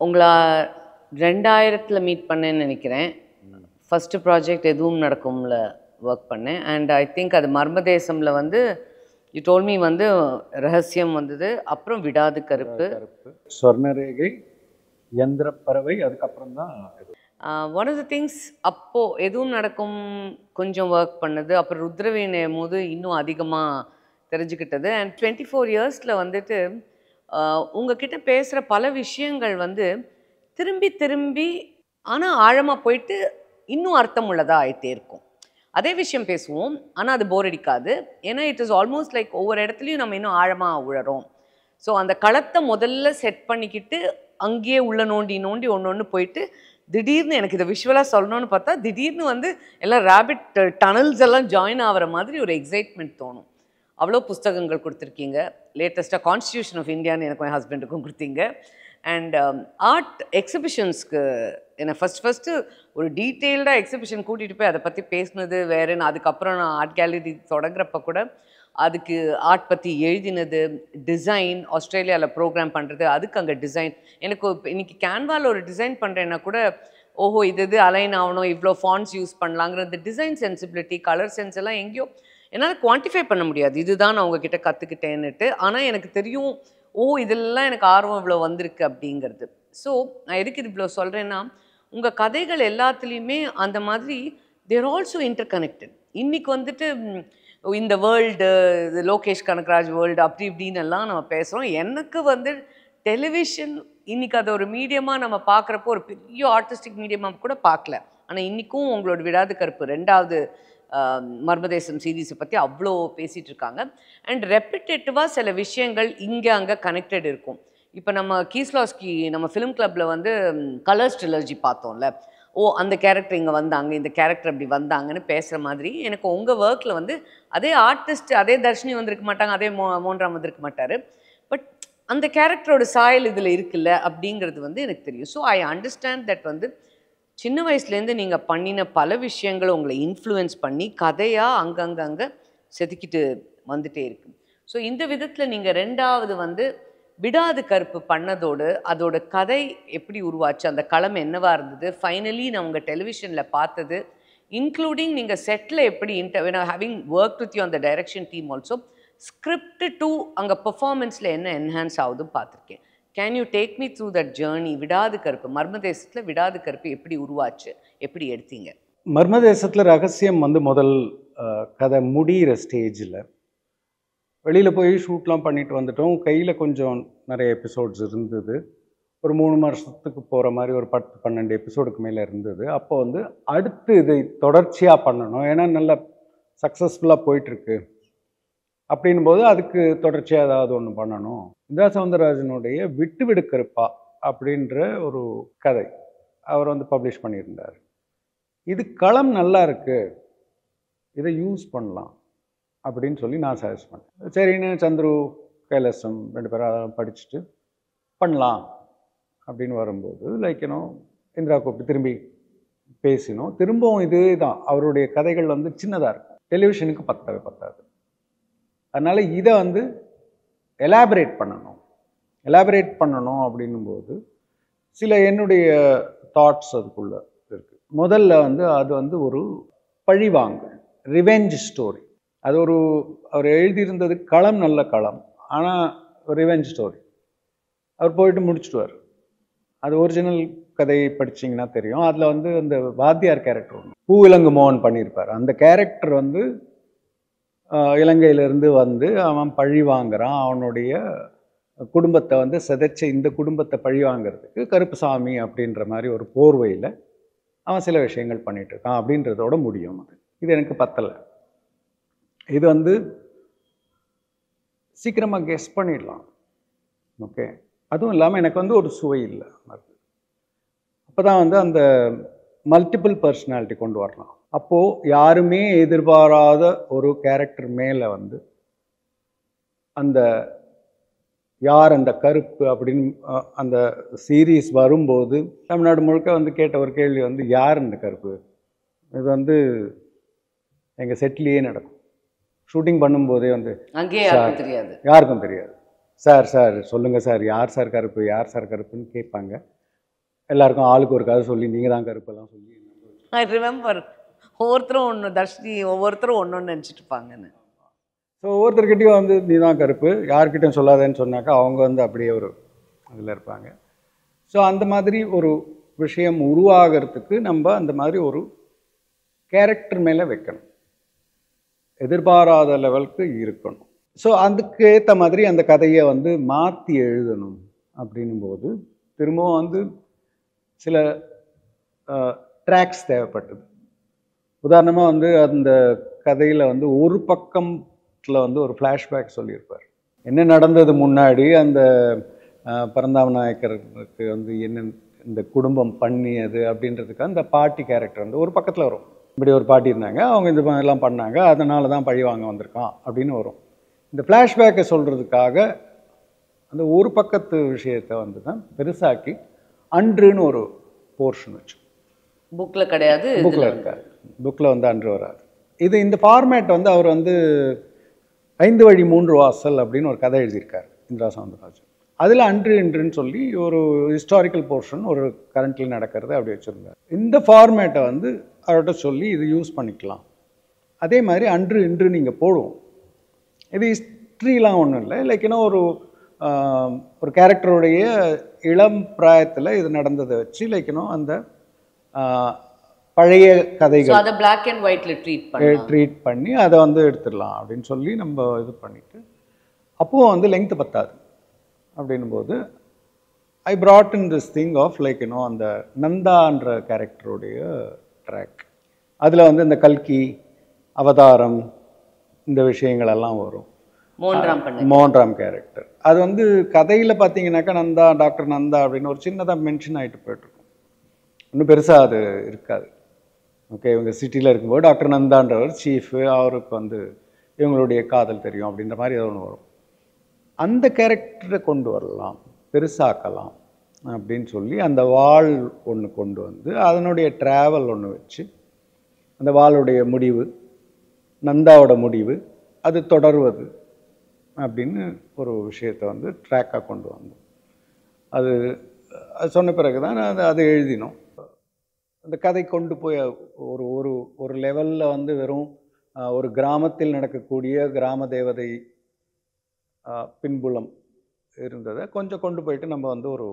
உங்களை 2000ல் மீட் பண்ணேன்னு நினைக்கிறேன். ஃபஸ்ட்டு ப்ராஜெக்ட் எதுவும் நடக்கும்ல ஒர்க் பண்ணேன். அண்ட் ஐ திங்க் அது மர்மதேசமில் வந்து யூ டோல் மீ வந்து ரகசியம் வந்தது, அப்புறம் விடாது கருப்பு, ஸ்வர்ணரேகை, யந்திரப்பறவை, அதுக்கப்புறம் தான் ஒன் ஆஃப் த திங்ஸ் அப்போது எதுவும் நடக்கும் கொஞ்சம் ஒர்க் பண்ணது. அப்புறம் ருத்ரவீணையும் போது இன்னும் அதிகமாக தெரிஞ்சுக்கிட்டது. அண்ட் 24 இயர்ஸில் வந்துட்டு உங்ககிட்ட பேசுகிற பல விஷயங்கள் வந்து திரும்பி திரும்பி ஆனால் ஆழமாக போயிட்டு இன்னும் அர்த்தம் உள்ளதாக ஆகிட்டே இருக்கும். அதே விஷயம் பேசுவோம், ஆனால் அது போர் அடிக்காது. ஏன்னா இட் இஸ் ஆல்மோஸ்ட் லைக் ஒவ்வொரு இடத்துலையும் நம்ம இன்னும் ஆழமாக உழறோம். ஸோ அந்த களத்தை முதல்ல செட் பண்ணிக்கிட்டு அங்கேயே உள்ள நோண்டி நோண்டி ஒன்று ஒன்று போயிட்டு திடீர்னு எனக்கு இதை விஷுவலாக சொல்லணும்னு பார்த்தா திடீர்னு வந்து எல்லாம் ரேபிட் டனல்ஸ் எல்லாம் ஜாயின் ஆகிற மாதிரி ஒரு எக்ஸைட்மெண்ட் தோணும். அவ்வளோ புஸ்தகங்கள் கொடுத்துருக்கீங்க. லேட்டஸ்ட்டாக கான்ஸ்டியூஷன் ஆஃப் இந்தியான்னு எனக்கும் என் ஹஸ்பண்டுக்கும் கொடுத்தீங்க. அண்ட் ஆர்ட் எக்ஸிபிஷன்ஸ்க்கு என்னை ஃபஸ்ட்டு ஒரு டீட்டெயில்டாக எக்ஸிபிஷன் கூட்டிகிட்டு போய் அதை பற்றி பேசினது வேறுன்னு. அதுக்கப்புறம் நான் ஆர்ட் கேலரி தொடங்குறப்ப கூட அதுக்கு ஆர்ட் பற்றி எழுதினது, டிசைன், ஆஸ்திரேலியாவில் ப்ரோக்ராம் பண்ணுறது, அதுக்கு அங்கே டிசைன். எனக்கு இன்றைக்கி கேன்வாவில் ஒரு டிசைன் பண்ணுறேன்னா கூட ஓஹோ இது அலைன் ஆகணும், இவ்வளோ ஃபாண்ட்ஸ் யூஸ் பண்ணலாங்கிற இந்த டிசைன் சென்சிபிலிட்டி, கலர் சென்ஸ் எல்லாம் எங்கேயோ என்னால் குவான்டிஃபை பண்ண முடியாது. இதுதான் நான் உங்ககிட்ட கற்றுக்கிட்டேன்னுட்டு. ஆனால் எனக்கு தெரியும் இதெல்லாம் எனக்கு ஆர்வம் இவ்வளோ வந்திருக்கு அப்படிங்கிறது. ஸோ நான் எதுக்கு இது இவ்வளோ சொல்கிறேன்னா, உங்கள் கதைகள் எல்லாத்துலேயுமே அந்த மாதிரி தேர் ஆல்சோ இன்டர் கனெக்டட். இன்றைக்கி வந்துட்டு இந்த வேர்ல்டு, லோகேஷ் கனகராஜ் வேர்ல்டு அப்படி இப்படின்னு எல்லாம் நம்ம பேசுகிறோம். எனக்கு வந்து டெலிவிஷன் இன்றைக்கி அதை ஒரு மீடியமாக நம்ம பார்க்குறப்போ ஒரு பெரிய ஆர்டிஸ்டிக் மீடியமாக கூட பார்க்கல. ஆனால் இன்றைக்கும் உங்களோட விடாது கருப்பு 2வது மர்மதேசம் சீரீஸை பற்றி அவ்வளோ பேசிகிட்டு இருக்காங்க. அண்ட் ரெப்பிட்டேட்டிவாக சில விஷயங்கள் இங்கே அங்கே கனெக்டட் இருக்கும். இப்போ நம்ம கீஸ்லாஸ்கி நம்ம ஃபிலிம் கிளப்பில் வந்து கலர்ஸ் ட்ரிலர்ஜி பார்த்தோம்ல, அந்த கேரக்டர் இங்கே வந்தாங்க, இந்த கேரக்டர் அப்படி வந்தாங்கன்னு பேசுகிற மாதிரி எனக்கு உங்கள் ஒர்க்கில் வந்து அதே ஆர்டிஸ்ட், அதே தர்ஷினி வந்திருக்க மாட்டாங்க, அதே மோன்ராம் வந்திருக்க மாட்டார், பட் அந்த கேரக்டரோட சாயல் இதில் இருக்குல்ல அப்படிங்கிறது வந்து எனக்கு தெரியும். ஸோ ஐ அண்டர்ஸ்டாண்ட் தட் வந்து சின்ன வயசுலேருந்து நீங்கள் பண்ணின பல விஷயங்களை உங்களை இன்ஃப்ளூயன்ஸ் பண்ணி கதையாக அங்கங்கே செதுக்கிட்டு வந்துட்டே இருக்கு. ஸோ இந்த விதத்தில் நீங்கள் 2வது வந்து விடாது கருப்பு பண்ணதோடு அதோட கதை எப்படி உருவாச்சு, அந்த களம் என்னவாக இருந்தது, ஃபைனலி நான் உங்கள் டெலிவிஷனில் பார்த்தது, இன்க்ளூடிங் நீங்கள் செட்டில் எப்படி ஹேவிங் ஒர்க் வித் யூ அந்த direction team also, script to அங்கே பெர்ஃபார்மன்ஸில் என்ன என்ஹான்ஸ் ஆகுதுன்னு பார்த்துருக்கேன். Can you take me through that journey? விடாது கருப்பு, மர்மதேசத்தில் விடாது கருப்பு எப்படி உருவாச்சு, எப்படி எடுத்தீங்க? மர்மதேசத்தில் ரகசியம் வந்து முதல் கதை முடிகிற ஸ்டேஜில் வெளியில் போய் ஷூட்லாம் பண்ணிட்டு வந்துட்டோம். கையில் கொஞ்சம் நிறைய எபிசோட்ஸ் இருந்தது. ஒரு 3 வருஷத்துக்கு போகிற மாதிரி ஒரு 10-12 எபிசோடுக்கு மேலே இருந்தது. அப்போ வந்து அடுத்து இதை தொடர்ச்சியாக பண்ணணும், ஏன்னா நல்ல சக்ஸஸ்ஃபுல்லாக போயிட்டுருக்கு. அப்படின்போது அதுக்கு தொடர்ச்சியாக ஏதாவது ஒன்று பண்ணணும். இந்திரா சௌந்தரராஜனுடைய விட்டு விடு கருப்பா அப்படின்ற ஒரு கதை அவர் வந்து பப்ளிஷ் பண்ணியிருந்தார். இது களம் நல்லா இருக்குது, இதை யூஸ் பண்ணலாம் அப்படின்னு சொல்லி நான் சஜஸ்ட் பண்ணேன். சரின்னு சந்துரு, கைலாசம் 2 பேரும் அதெல்லாம் படிச்சுட்டு பண்ணலாம் அப்படின்னு வரும்போது இந்திரா கூப்பிட்டு திரும்பி பேசினோம். திரும்பவும் இதே தான், அவருடைய கதைகள் வந்து சின்னதாக இருக்கும், டெலிவிஷனுக்கு பத்தாது. அதனால் இதை வந்து எலாபரேட் பண்ணணும் அப்படின்னும்போது சில என்னுடைய தாட்ஸ் அதுக்குள்ளே இருக்குது. முதல்ல வந்து அது வந்து ஒரு பழிவாங்கல், ரிவெஞ்ச் ஸ்டோரி. அது அவர் எழுதியிருந்தது களம், நல்ல களம், ஆனால் ரிவெஞ்ச் ஸ்டோரி. அவர் போயிட்டு முடிச்சுடுவார். அது ஒரிஜினல் கதையை படிச்சிங்கன்னா தெரியும். அதில் வந்து அந்த வாத்தியார் கேரக்டர் ஒன்று பூவிலங்கு மோகன் பண்ணியிருப்பார். அந்த கேரக்டர் வந்து இலங்கையிலேருந்து வந்து அவன் பழி வாங்குறான், அவனுடைய குடும்பத்தை வந்து சிதைச்ச இந்த குடும்பத்தை பழி வாங்கிறதுக்கு கருப்புசாமி அப்படின்ற மாதிரி ஒரு போர்வையில் அவன் சில விஷயங்கள் பண்ணிகிட்ருக்கான் அப்படின்றதோட முடியும். இது எனக்கு பத்தலை. இது வந்து சீக்கிரமாக கெஸ் பண்ணிடலாம். ஓகே, அதுவும் இல்லாமல் எனக்கு வந்து ஒரு சுவை இல்லை. அப்போ தான் வந்து அந்த மல்டிபிள் பர்சனாலிட்டி கொண்டு வரலாம். அப்போது யாருமே எதிர்பாராத ஒரு கேரக்டர் மேலே வந்து அந்த யார் அந்த கருப்பு அப்படின்னு அந்த சீரீஸ் வரும்போது தமிழ்நாடு முழுக்க வந்து கேட்ட ஒரு கேள்வி வந்து யார் இந்த கருப்பு? இது வந்து எங்கள் செட்லேயே நடக்கும். ஷூட்டிங் பண்ணும்போதே வந்து யாருக்கும் தெரியாது. சார் சொல்லுங்கள் சார், யார் சார் கருப்புன்னு கேட்பாங்க. எல்லாருக்கும் ஆளுக்கு ஒரு கதை சொல்லி நீங்கள் தான் கருப்பெல்லாம் சொல்லி ஐ ரிமெம்பர் ஒவ்வொருத்தரும் ஒன்று தர்ஷினி ஒவ்வொருத்தரும் ஒன்று நினச்சிட்டு இருப்பாங்கன்னு. ஸோ ஒவ்வொருத்தர்கிட்டையும் வந்து நீ தான் கருப்பு, யார்கிட்டையும் சொல்லாதேன்னு சொன்னாக்கா அவங்க வந்து அப்படியே ஒரு அதில் இருப்பாங்க. ஸோ அந்த மாதிரி ஒரு விஷயம் உருவாகிறதுக்கு நம்ம அந்த மாதிரி ஒரு கேரக்டர் மேலே வைக்கணும், எதிர்பாராத லெவலுக்கு இருக்கணும். ஸோ அதுக்கு ஏற்ற மாதிரி அந்த கதையை வந்து மாற்றி எழுதணும் அப்படின்னும் போது திரும்பவும் வந்து சில ட்ராக்ஸ் தேவைப்பட்டது. உதாரணமாக வந்து அந்த கதையில் வந்து ஒரு பக்கத்தில் வந்து ஒரு ஃப்ளாஷ்பேக் சொல்லியிருப்பார். என்ன நடந்தது முன்னாடி அந்த பரந்தாம நாயக்கருக்கு வந்து என்ன இந்த குடும்பம் பண்ணியது அப்படின்றதுக்கு அந்த பாட்டி கேரக்டர் வந்து ஒரு பக்கத்தில் வரும். இப்படி ஒரு பாட்டி இருந்தாங்க, அவங்க இந்த மாதிரிலாம் பண்ணாங்க, அதனால தான் பழி வாங்க வந்திருக்கான் அப்படின்னு வரும். இந்த ஃப்ளாஷ்பேக்கை சொல்கிறதுக்காக அந்த ஒரு பக்கத்து விஷயத்தை வந்து தான் பெருசாக்கி அன்றுன்னு ஒரு போர்ஷன் வச்சு புக்கில் கிடையாது, புக்கில் இருக்காது. புக்கில் வந்து அன்று வராது. இது இந்த ஃபார்மேட் வந்து அவர் வந்து 5 வழி 3 வாசல் அப்படின்னு ஒரு கதை எழுதியிருக்கார் இந்திரா சவுந்தரராஜன். அதில் அன்று இன்றுன்னு சொல்லி ஒரு ஹிஸ்டாரிக்கல் போர்ஷன் ஒரு கரண்ட்லி நடக்கிறது அப்படி வச்சுருந்தார். இந்த ஃபார்மேட்டை வந்து அவர்கிட்ட சொல்லி இது யூஸ் பண்ணிக்கலாம். அதே மாதிரி அன்று இன்று நீங்கள் போடுவோம். இது ஹிஸ்ட்ரிலாம் ஒன்றும் இல்லை, லைக் இன்னும் ஒரு கேரக்டருடைய இளம் பிராயத்தில் இது நடந்ததை வச்சு லைக் இன்னும் அந்த பழைய கதைகள் அதை பிளாக் அண்ட் ஒயிட்ல ட்ரீட் பண்ணி அதை வந்து எடுத்துடலாம் அப்படின்னு சொல்லி நம்ம இது பண்ணிட்டு, அப்போது வந்து லெங்க்த்து பத்தாது அப்படின்னும் போது I brought in this thing of like இன்னும் அந்த நந்தான்ற கேரக்டருடைய ட்ராக். அதில் வந்து இந்த கல்கி அவதாரம் இந்த விஷயங்கள் எல்லாம் வரும். மோகன்ராம் கேரக்டர் அது வந்து கதையில் பார்த்தீங்கன்னாக்கா நந்தா, டாக்டர் நந்தா அப்படின்னு ஒரு சின்னதாக மென்ஷன் ஆகிட்டு போயிட்டுருக்கும், இன்னும் பெருசாக அது இருக்காது. ஓகே, இவங்க சிட்டியில் இருக்கும்போது டாக்டர் நந்தான்றவர் சீஃபு, அவருக்கு வந்து இவங்களுடைய காதல் தெரியும் அப்படின்ற மாதிரி ஏதோ ஒன்று வரும். அந்த கேரக்டரை கொண்டு வரலாம், பெருசாக்கலாம் அப்படின்னு சொல்லி அந்த வாள் ஒன்று கொண்டு வந்து அதனுடைய ட்ராவல் ஒன்று வச்சு அந்த வாளுடைய முடிவு, நந்தாவோட முடிவு, அது தொடர்வது அப்படின்னு ஒரு விஷயத்தை வந்து ட்ராக்காக கொண்டு வந்தோம். அது சொன்ன பிறகு தான் அதை எழுதினோம். அந்த கதை கொண்டு போய் ஒரு ஒரு ஒரு லெவலில் வந்து வெறும் ஒரு கிராமத்தில் நடக்கக்கூடிய கிராம தேவதை பின்புலம் இருந்ததை கொஞ்சம் கொண்டு போயிட்டு நம்ம வந்து ஒரு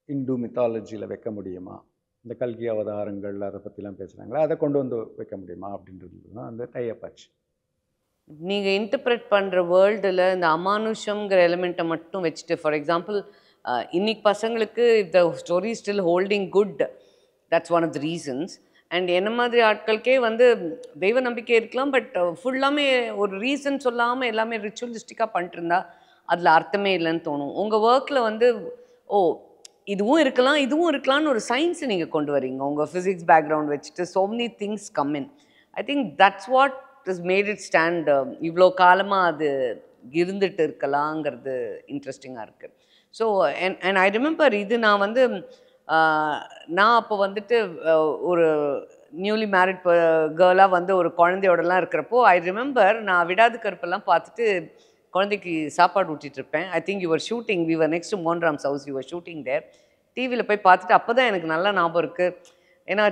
இந்து மித்தாலஜியில் வைக்க முடியுமா, இந்த கல்கி அவதாரங்கள் அதை பற்றிலாம் பேசுகிறாங்களா, அதை கொண்டு வந்து வைக்க முடியுமா அப்படின்றது தான் அந்த டைப் ஆச்சு. நீங்கள் இன்டர்பிரட் பண்ணுற வேர்ல்டில் இந்த அமானுஷங்கிற எலிமெண்ட்டை மட்டும் வச்சுட்டு, ஃபார் எக்ஸாம்பிள் இன்னைக்கு பசங்களுக்கு the story still holding good, that's one of the reasons. And என்ன மாதிரி ஆட்களுக்கே வந்து தெய்வ நம்பிக்கை இருக்கலாம், பட் ஃபுல்லாமே ஒரு ரீசன் சொல்லாமல் எல்லாமே ரிச்சுவலிஸ்டிக்காக பண்ணிட்டு இருந்தா அதில் அர்த்தமே இல்லைன்னு தோணும். உங்கள் ஒர்க்கில் வந்து ஓ இதுவும் இருக்கலாம் இதுவும் இருக்கலாம்னு ஒரு சயின்ஸை நீங்கள் கொண்டு வரீங்க உங்கள் ஃபிசிக்ஸ் பேக்ரவுண்ட் வச்சுட்டு. So many things come in. I think that's what is made it stand. இவ்வளோ காலமாக அது இருந்துட்டு இருக்கலாங்கிறது இன்ட்ரெஸ்டிங்காக இருக்குது. ஸோ அண்ட் ஐ ரிமெம்பர் இது நான் வந்து நான் அப்போ வந்துட்டு ஒரு நியூலி மேரிட் கேர்ளாக வந்து ஒரு குழந்தையோடலாம் இருக்கிறப்போ ஐ ரிமெம்பர் நான் விடாது கருப்பெல்லாம் பார்த்துட்டு குழந்தைக்கு சாப்பாடு ஊட்டிகிட்டு இருப்பேன். I think your shooting, we were next Mohanram's house, your shooting there. டிவியில் போய் பார்த்துட்டு அப்போ தான் எனக்கு நல்லா ஞாபகம் இருக்குது. ஏன்னா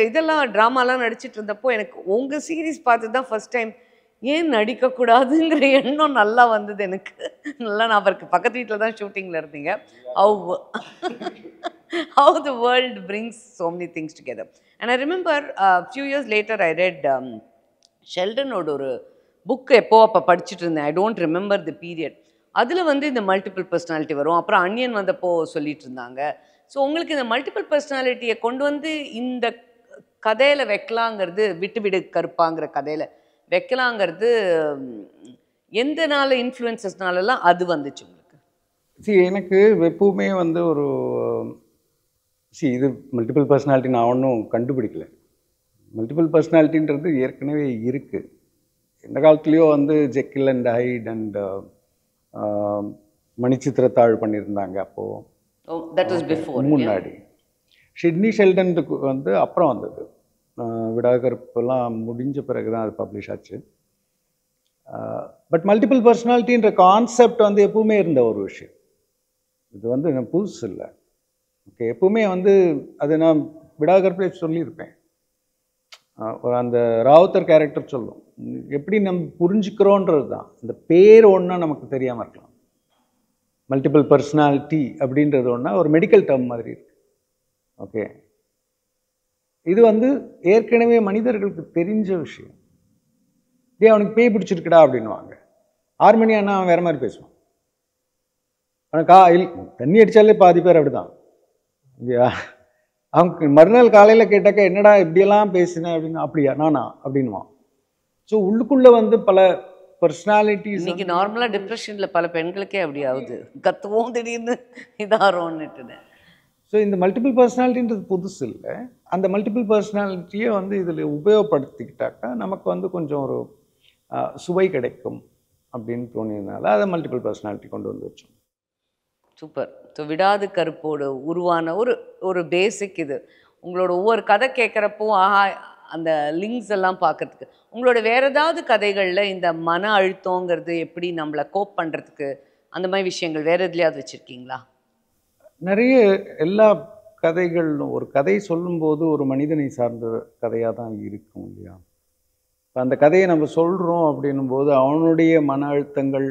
இதெல்லாம் ட்ராமாலாம் நடிச்சிட்டு இருந்தப்போ எனக்கு உங்கள் சீரீஸ் பார்த்து தான் ஃபஸ்ட் டைம் ஏன் நடிக்கக்கூடாதுங்கிற எண்ணம் நல்லா வந்தது எனக்கு. நல்லா ஞாபகம் இருக்குது. பக்கத்து வீட்டில் தான் ஷூட்டிங்கில் இருந்தீங்க. How the world brings so many things together. And I remember few years later I read ஷெல்டனோட ஒரு புக்கு எப்போ அப்போ படிச்சுட்டு இருந்தேன். I don't remember the period. அதில் வந்து இந்த மல்டிபிள் பர்சனாலிட்டி வரும். அப்புறம் அன்னியன் வந்தப்போ சொல்லிட்டு இருந்தாங்க. ஸோ உங்களுக்கு இந்த மல்டிபிள் பர்சனாலிட்டியை கொண்டு வந்து இந்த கதையில் வைக்கலாங்கிறது, விட்டு கருப்பாங்கிற கதையில் வைக்கலாங்கிறது எந்த நாள் இன்ஃப்ளூயன்சஸ்னாலலாம் அது வந்துச்சு உங்களுக்கு? எனக்கு எப்பவுமே வந்து ஒரு இது மல்டிபிள் பர்சனாலிட்டி நான் ஒன்றும் கண்டுபிடிக்கல. மல்டிபிள் பர்சனாலிட்டின்றது ஏற்கனவே இருக்குது. இந்த காலத்துலேயோ வந்து ஜெக்கில் அண்ட் ஹைட் அண்ட் மணிச்சித்திரத்தாழ் பண்ணியிருந்தாங்க அப்போது முன்னாடி. ஷிட்னி ஷெல்டனுக்கு வந்து அப்புறம் வந்தது. விடாகற்பெல்லாம் முடிஞ்ச பிறகு தான் அது பப்ளிஷ் ஆச்சு. பட் மல்டிபிள் பர்சனாலிட்டின்ற கான்செப்ட் வந்து எப்பவுமே இருந்த ஒரு விஷயம். இது வந்து புதுசு இல்லை. ஓகே, எப்பவுமே வந்து அது நான் விடாகற்பே சொல்லியிருப்பேன். அந்த ராவுத்தர் கேரக்டர் சொல்லும், எப்படி நம்ம புரிஞ்சுக்கிறோன்றது தான். இந்த பேர் ஒன்றா நமக்கு தெரியாமல் இருக்கலாம். மல்டிபிள் பர்சனாலிட்டி அப்படின்றது ஒன்றா ஒரு மெடிக்கல் டேர்ம் மாதிரி இருக்கு. ஓகே, இது வந்து ஏற்கனவே மனிதர்களுக்கு தெரிஞ்ச விஷயம். இதே அவனுக்கு பேய் பிடிச்சிருக்குடா அப்படின்வாங்க. 6 மணி ஆனால் அவன் வேற மாதிரி பேசுவான். அவனுக்கு தண்ணி அடித்தாலே பாதி பேர் அப்படிதான் இல்லையா? அவங்க மறுநாள் காலையில் கேட்டாக்கா என்னடா இப்படியெல்லாம் பேசினேன் அப்படின்னு, அப்படியா நானா அப்படின்வான். ஸோ உள்ளுக்குள்ளே வந்து பல பர்சனாலிட்டிஸ். இன்னைக்கு நார்மலாக டிப்ரெஷனில் பல பெண்களுக்கே அப்படி ஆகுது, கத்துவோம் திடீர்னு இதாரோன்னுட்டு. ஸோ இந்த மல்டிபிள் பர்சனாலிட்டின்றது புதுசு இல்லை. அந்த மல்டிபிள் பர்சனாலிட்டியை வந்து இதில் உபயோகப்படுத்திக்கிட்டாக்கா நமக்கு வந்து கொஞ்சம் ஒரு சுவை கிடைக்கும் அப்படின்னு தோணியதுனால அதை மல்டிபிள் பர்சனாலிட்டி கொண்டு வந்து வச்சோம். சூப்பர். ஸோ விடாது கருப்போட உருவான ஒரு ஒரு பேசிக் இது. உங்களோட ஒவ்வொரு கதை கேட்குறப்போ ஆஹா அந்த லிங்க்ஸ் எல்லாம் பார்க்கறதுக்கு. உங்களோட வேறு ஏதாவது கதைகளில் இந்த மன அழுத்தங்கிறது எப்படி நம்மளை கோப் பண்ணுறதுக்கு அந்த மாதிரி விஷயங்கள் வேறு எதுலையாவது வச்சுருக்கீங்களா? நிறைய. எல்லா கதைகளும் ஒரு கதை சொல்லும்போது ஒரு மனிதனை சார்ந்த கதையாக தான் இருக்கும் இல்லையா? இப்போ அந்த கதையை நம்ம சொல்கிறோம் அப்படின்னும் போது அவனுடைய மன அழுத்தங்கள்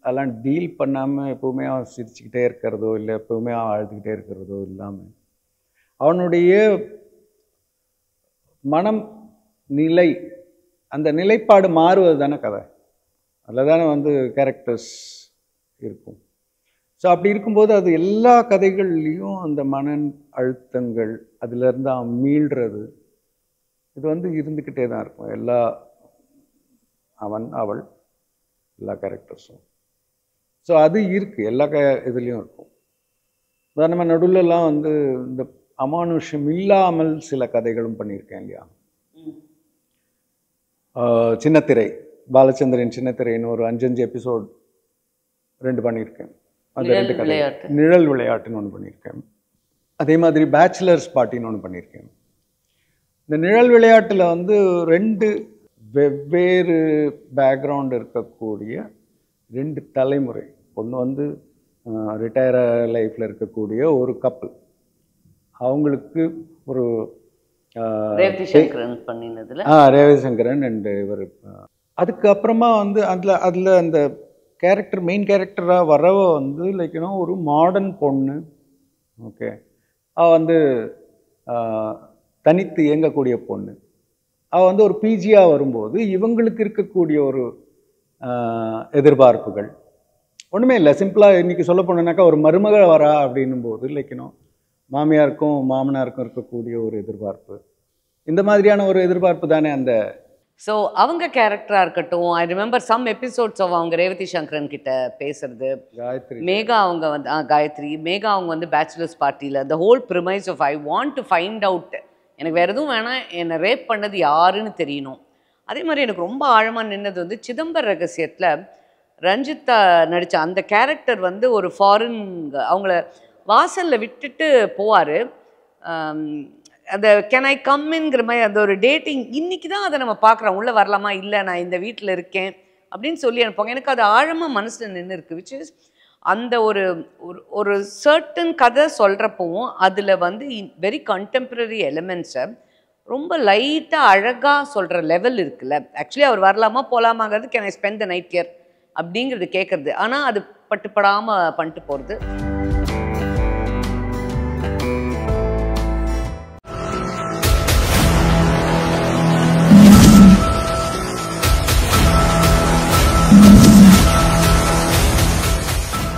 அதெல்லாம் டீல் பண்ணாமல் எப்போவுமே அவன் சிரிச்சுக்கிட்டே இருக்கிறதோ இல்லை எப்போவுமே அவன் அழுதுகிட்டே இருக்கிறதோ இல்லாமல் அவனுடைய மனம் நிலை, அந்த நிலைப்பாடு மாறுவது தானே கதை. அதில் தானே வந்து கேரக்டர்ஸ் இருக்கும். ஸோ அப்படி இருக்கும்போது அது எல்லா கதைகள்லேயும் அந்த மன அழுத்தங்கள் அதிலிருந்து அவன் மீள்றது இது வந்து இருந்துக்கிட்டே தான் இருக்கும். அவன் அவள் எல்லா கேரக்டர்ஸும். ஸோ அது இருக்குது, எல்லா இதுலேயும் இருக்கும். உதாரணமாக நடுவில்லாம் வந்து இந்த அமானுஷ்யம் இல்லாமல் சில கதைகளும் பண்ணியிருக்கேன் இல்லையா? சின்னத்திரை, பாலச்சந்திரன் சின்னத்திரைன்னு ஒரு 5 எபிசோட் 2 பண்ணியிருக்கேன். அந்த 2 கதை. நிழல் விளையாட்டுன்னு ஒன்று பண்ணியிருக்கேன். அதே மாதிரி பேச்சுலர்ஸ் பார்ட்டின்னு ஒன்று பண்ணியிருக்கேன். இந்த நிழல் விளையாட்டில் வந்து 2 வெவ்வேறு பேக்ரவுண்ட் இருக்கக்கூடிய 2 தலைமுறை. ஒன்று வந்து ரிட்டையர் லைஃப்பில் இருக்கக்கூடிய ஒரு கப்பல், அவங்களுக்கு ஒரு ரேவதி சங்கரன் பண்ணினதுல ரேவதி சங்கரன் அண்டு இவர். அதுக்கப்புறமா வந்து அதில் அந்த கேரக்டர் மெயின் கேரக்டராக வரவ வந்து லைக் ஒரு மாடர்ன் பொண்ணு. ஓகே, அவள் வந்து தனித்து இயங்கக்கூடிய பொண்ணு. அவள் வந்து ஒரு பிஜியாக வரும்போது இவங்களுக்கு இருக்கக்கூடிய ஒரு எதிர்பார்ப்புகள் ஒன்றுமே இல்லை. சிம்பிளாக இன்றைக்கி சொல்ல போனோன்னாக்கா ஒரு மருமகள் வரா அப்படின்னும் போது லைக் மாமியாருக்கும் மாமனாருக்கும் இருக்கக்கூடிய ஒரு எதிர்பார்ப்பு, இந்த மாதிரியான ஒரு எதிர்பார்ப்பு தானே அந்த. ஸோ அவங்க கேரக்டராக இருக்கட்டும், I remember some episodes of அவங்க ரேவதி சங்கரன் கிட்ட பேசுறது, காயத்ரி மேகா அவங்க வந்து காயத்ரி மேகா அவங்க வந்து பேச்சுலர்ஸ் பார்ட்டியில் the whole premise of I want to find out, எனக்கு வேறு எதுவும் வேணாம், என்னை ரேப் பண்ணது யாருன்னு தெரியணும். அதே மாதிரி எனக்கு ரொம்ப ஆழமாக நின்னது வந்து சிதம்பர ரகசியத்தில் ரஞ்சிதா நடித்த அந்த கேரக்டர் வந்து ஒரு ஃபாரின், அவங்கள வாசலில் விட்டுட்டு போவார். அந்த கேன் ஐ கம்மின்ங்கிற மாதிரி அந்த ஒரு டேட்டிங். இன்றைக்கி தான் அதை நம்ம பார்க்குறோம், உள்ளே வரலாமா, இல்லை நான் இந்த வீட்டில் இருக்கேன் அப்படின்னு சொல்லி அனுப்புவாங்க. எனக்கு அது ஆழமாக மனசில் நின்று இருக்குது. விச் இஸ் அந்த ஒரு ஒரு சர்டன் கதை சொல்கிறப்பவும் அதில் வந்து வெரி கண்டெம்பரரி எலிமெண்ட்ஸை ரொம்ப லைட்டாக அழகாக சொல்கிற லெவல் இருக்குல்ல. ஆக்சுவலி அவர் வரலாமா போகலாமாங்கிறது can I spend the night here அப்படிங்கிறது கேட்குறது. ஆனால் அது பட்டுப்படாமல் பண்ணிட்டு போகிறது.